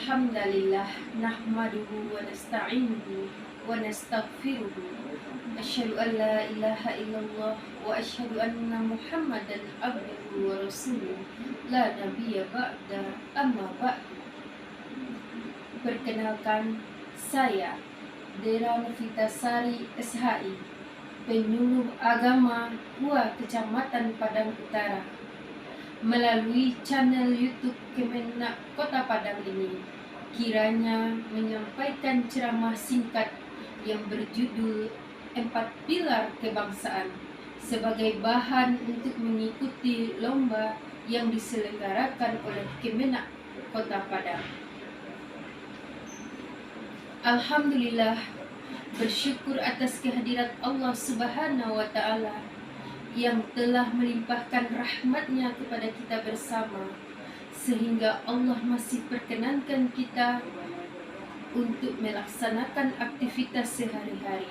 Innalhamdalillah nahmaduhu wa nasta'inuhu wa nastaghfiruhu. Asyhadu an la ilaha illallah wa asyhadu anna Muhammadan abduhu wa rasuluh. La nabiyya ba'da amma ba'du. Perkenalkan, saya Dera Novitasari SHI, penyuluh agama Hua Kecamatan Padang Utara. Melalui channel YouTube Kemenak Kota Padang ini, kiranya menyampaikan ceramah singkat yang berjudul 4 Pilar Kebangsaan sebagai bahan untuk mengikuti lomba yang diselenggarakan oleh Kemenak Kota Padang. Alhamdulillah, bersyukur atas kehadirat Allah Subhanahu wa Ta'ala yang telah melimpahkan rahmatnya kepada kita bersama, sehingga Allah masih perkenankan kita untuk melaksanakan aktivitas sehari-hari.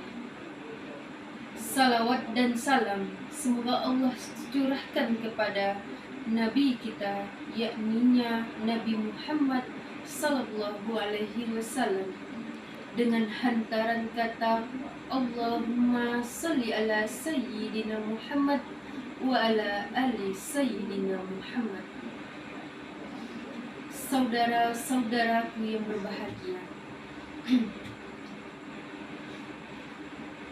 Salawat dan salam semoga Allah curahkan kepada Nabi kita, yakni Nabi Muhammad sallallahu alaihi wasallam, dengan hantaran kata Allahumma salli ala Sayyidina Muhammad wa ala ali Sayyidina Muhammad. Saudara-saudaraku yang berbahagia,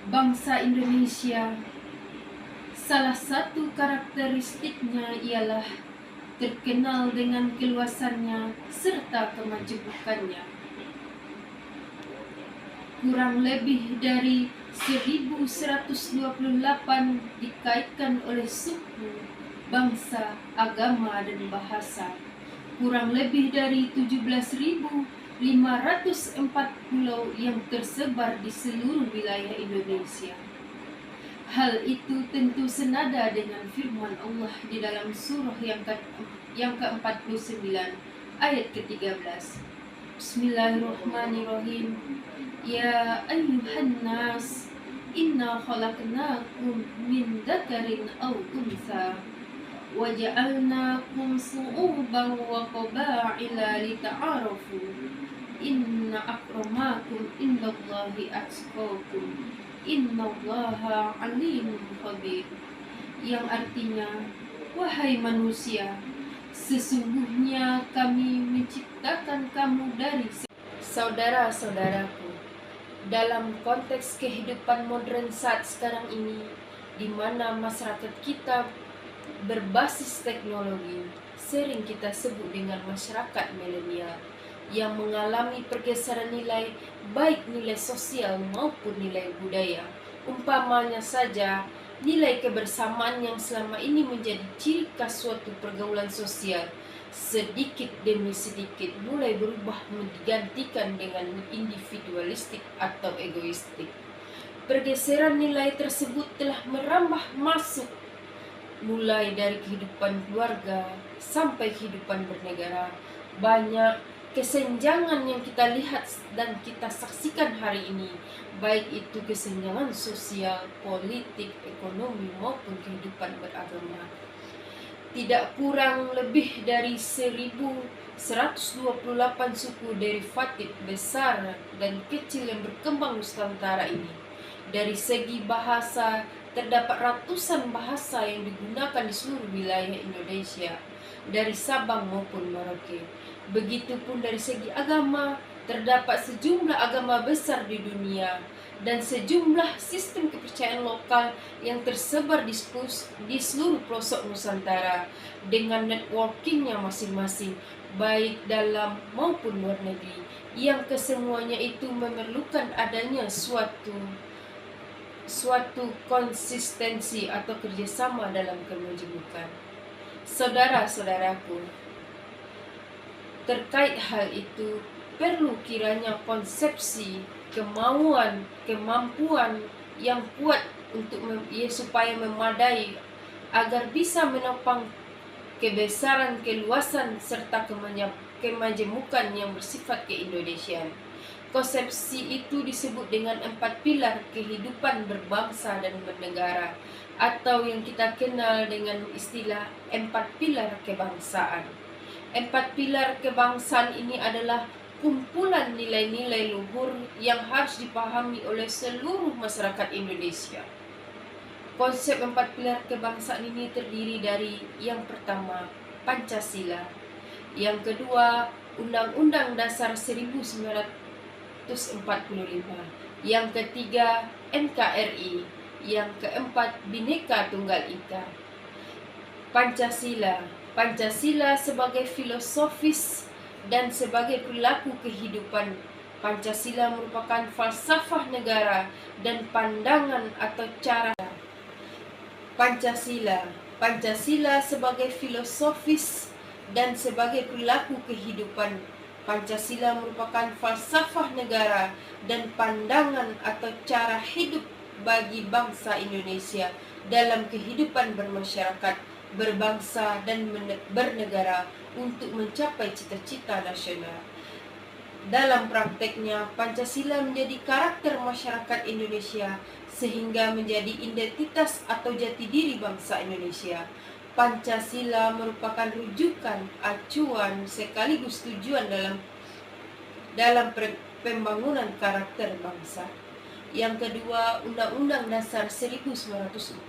bangsa Indonesia, salah satu karakteristiknya ialah terkenal dengan keluasannya serta kemajemukannya. Kurang lebih dari 1128 dikaitkan oleh suku, bangsa, agama, dan bahasa. Kurang lebih dari 17.504 pulau yang tersebar di seluruh wilayah Indonesia. Hal itu tentu senada dengan firman Allah di dalam surah yang ke-49 ayat ke-13. Bismillahirrahmanirrahim. Ya ayyuhan nas, inna khalaqnakum min dzakarin aw untha wa ja'alnakum shu'uban wa qaba'ila lita'arafu. Inna akramakum indallahi atqakum. Innallaha alimun khabir. Yang artinya, wahai manusia, sesungguhnya kami menciptakan kamu dari saudara-saudaraku. Dalam konteks kehidupan modern saat sekarang ini, di mana masyarakat kita berbasis teknologi, sering kita sebut dengan masyarakat milenial, yang mengalami pergeseran nilai, baik nilai sosial maupun nilai budaya. Umpamanya saja, nilai kebersamaan yang selama ini menjadi ciri khas suatu pergaulan sosial, sedikit demi sedikit mulai berubah digantikan dengan individualistik atau egoistik. Pergeseran nilai tersebut telah merambah masuk mulai dari kehidupan keluarga sampai kehidupan bernegara. Banyak kesenjangan yang kita lihat dan kita saksikan hari ini, baik itu kesenjangan sosial, politik, ekonomi maupun kehidupan beragama. Tidak kurang lebih dari 1128 suku derivatif besar dan kecil yang berkembang Nusantara ini. Dari segi bahasa, terdapat ratusan bahasa yang digunakan di seluruh wilayah Indonesia, dari Sabang maupun Merauke. Begitupun dari segi agama, terdapat sejumlah agama besar di dunia dan sejumlah sistem kepercayaan lokal yang tersebar di seluruh pelosok Nusantara dengan networkingnya masing-masing, baik dalam maupun luar negeri, yang kesemuanya itu memerlukan adanya suatu konsistensi atau kerjasama dalam kemajemukan. Saudara-saudaraku, terkait hal itu perlu kiranya konsepsi, kemauan, kemampuan yang kuat untuk supaya memadai agar bisa menopang kebesaran, keluasan serta kemajemukan yang bersifat keindonesiaan. Konsepsi itu disebut dengan 4 pilar kehidupan berbangsa dan bernegara, atau yang kita kenal dengan istilah 4 pilar kebangsaan. 4 pilar kebangsaan ini adalah kumpulan nilai-nilai luhur yang harus dipahami oleh seluruh masyarakat Indonesia. Konsep 4 pilar kebangsaan ini terdiri dari yang pertama, Pancasila, yang kedua, Undang-Undang Dasar 1945, yang ketiga, NKRI, yang keempat, Bhinneka Tunggal Ika. Pancasila sebagai filosofis dan sebagai perilaku kehidupan. Pancasila merupakan falsafah negara dan pandangan atau cara. Pancasila sebagai filosofis dan sebagai perilaku kehidupan. Pancasila merupakan falsafah negara dan pandangan atau cara hidup bagi bangsa Indonesia dalam kehidupan bermasyarakat, berbangsa dan bernegara untuk mencapai cita-cita nasional. Dalam prakteknya, Pancasila menjadi karakter masyarakat Indonesia sehingga menjadi identitas atau jati diri bangsa Indonesia. Pancasila merupakan rujukan, acuan, sekaligus tujuan dalam pembangunan karakter bangsa. Yang kedua, Undang-Undang Dasar 1945.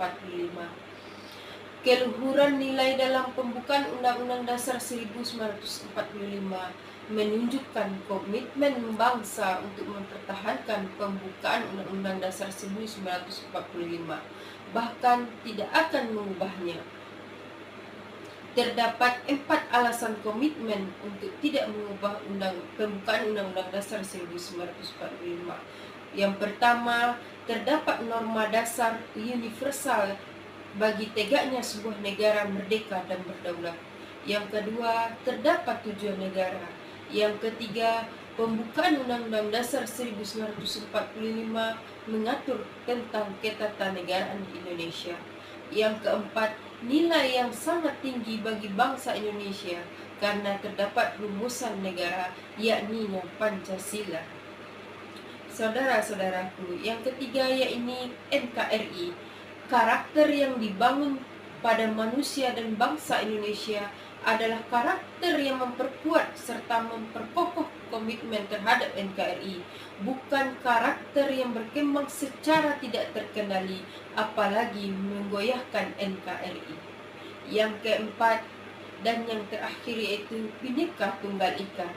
Keluhuran nilai dalam pembukaan Undang-Undang Dasar 1945 menunjukkan komitmen bangsa untuk mempertahankan pembukaan Undang-Undang Dasar 1945, bahkan tidak akan mengubahnya. Terdapat 4 alasan komitmen untuk tidak mengubah pembukaan Undang-Undang Dasar 1945. Yang pertama, terdapat norma dasar universal bagi tegaknya sebuah negara merdeka dan berdaulat. Yang kedua, terdapat tujuan negara. Yang ketiga, pembukaan Undang-Undang Dasar 1945 mengatur tentang ketatanegaraan di Indonesia. Yang keempat, nilai yang sangat tinggi bagi bangsa Indonesia karena terdapat rumusan negara, yakni Pancasila. Saudara-saudaraku, yang ketiga yaitu NKRI. Karakter yang dibangun pada manusia dan bangsa Indonesia adalah karakter yang memperkuat serta memperkokoh komitmen terhadap NKRI, bukan karakter yang berkembang secara tidak terkendali, apalagi menggoyahkan NKRI. Yang keempat dan yang terakhir yaitu Bhinneka Tunggal Ika.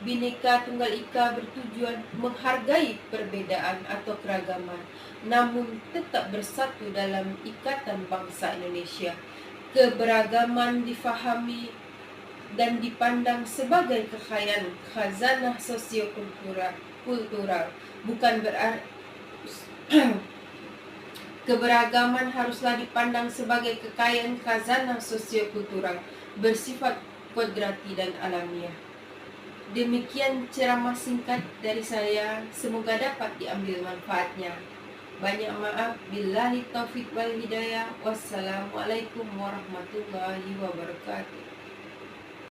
Bhinneka Tunggal Ika bertujuan menghargai perbedaan atau keragaman, namun tetap bersatu dalam ikatan bangsa Indonesia. Keberagaman difahami dan dipandang sebagai kekayaan khazanah sosiokultural, bukan berarti keberagaman haruslah dipandang sebagai kekayaan khazanah sosiokultural bersifat kodrati dan alamiah. Demikian ceramah singkat dari saya, semoga dapat diambil manfaatnya. Banyak maaf, billahi taufik wal hidayah. Wassalamualaikum warahmatullahi wabarakatuh.